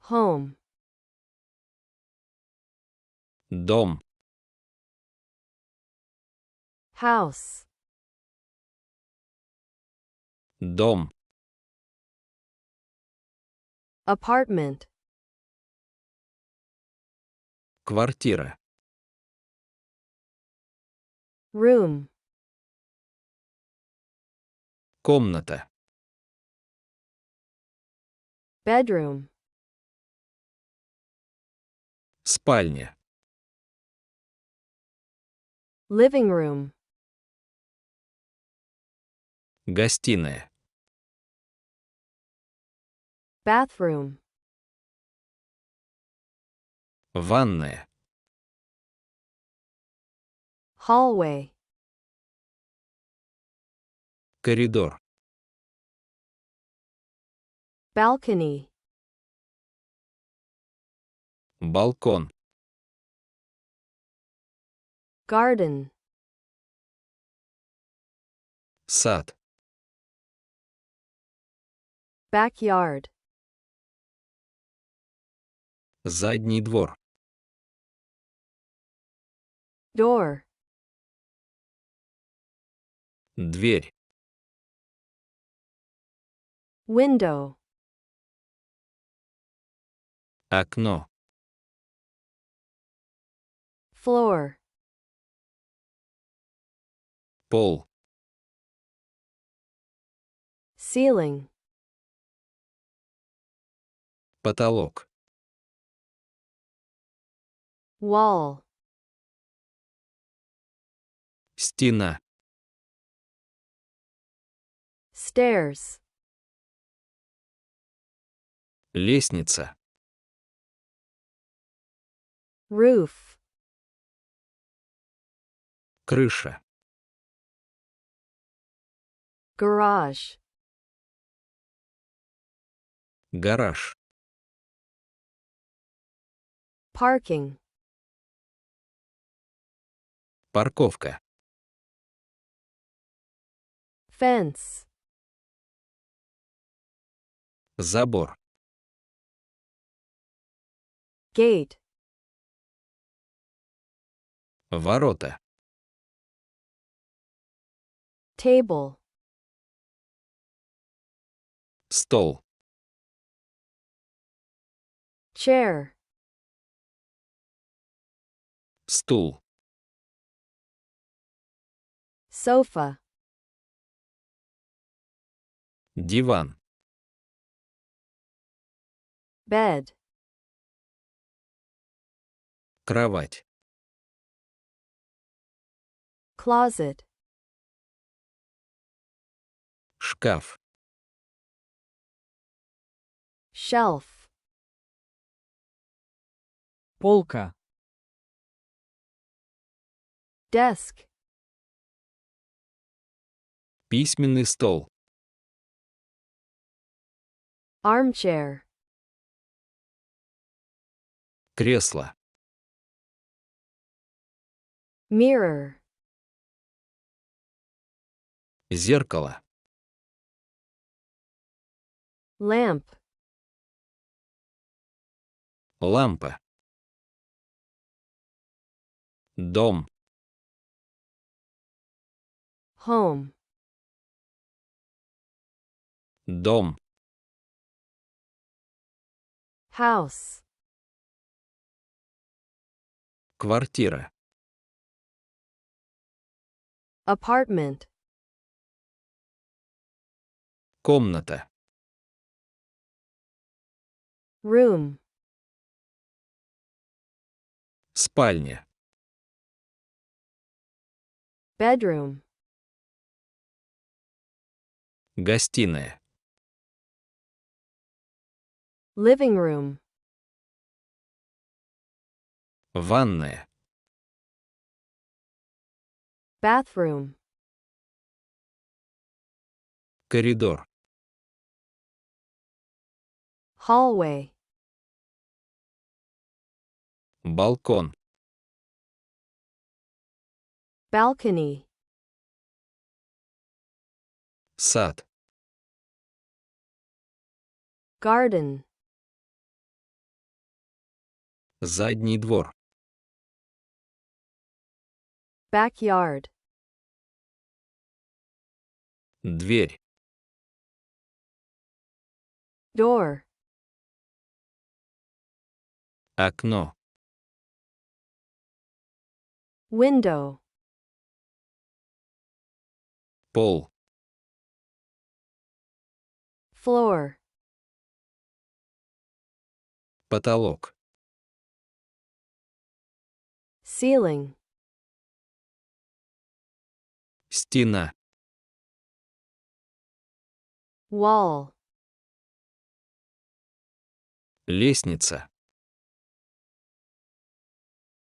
home, Дом. house, Дом. apartment, Квартира. room, Комната. bedroom, Спальня. living room, Гостиная. bathroom, Ванная. hallway, Коридор. balcony, Балкон. garden, Сад. backyard, Задний двор. door, Дверь. window, Окно. floor, Пол. ceiling, Потолок. wall, Стена. stairs, Лестница. roof, Крыша. garage, Гараж. parking, Парковка. fence, Забор. gate, Ворота. table, Стол. chair, Стул. sofa, Диван. bed, Кровать. closet, Шкаф. shelf, Полка. desk, Письменный стол. armchair, Кресло. mirror, Зеркало. lamp, Лампа. Дом. home, Дом. house, Квартира. apartment, Комната. room, Спальня. bedroom, Гостиная. living room, Ванная. bathroom, Коридор. hallway, Балкон. balcony, Сад. garden, Задний двор. Backyard. Дверь. Door. Окно. Window. Пол. Floor. Потолок. Ceiling. Стена. Wall. Лестница.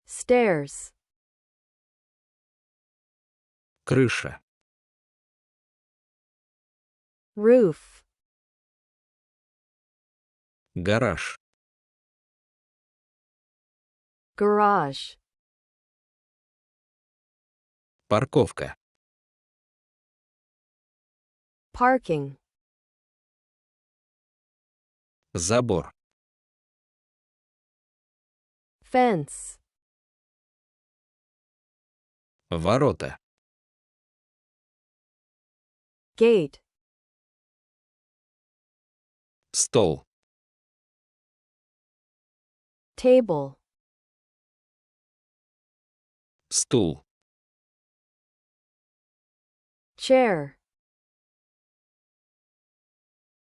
Stairs. Крыша. Roof. Гараж. Garage. Парковка. Parking. Забор. Fence. Ворота. Gate. Стол. Table. Стул. Chair.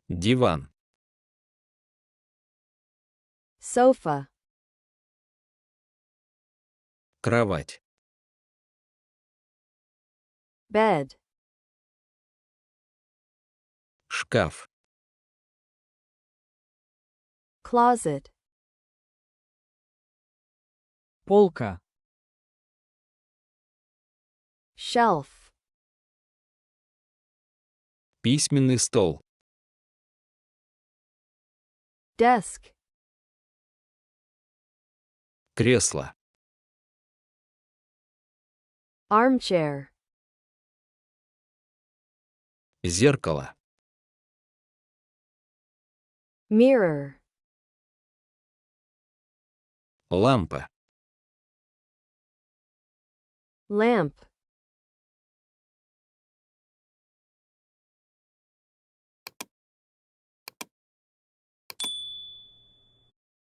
Диван. Sofa. Кровать. Bed. Шкаф. Closet. Полка. Shelf. Письменный стол. Desk. Кресло. Armchair. Зеркало. Mirror. Лампа. Lamp.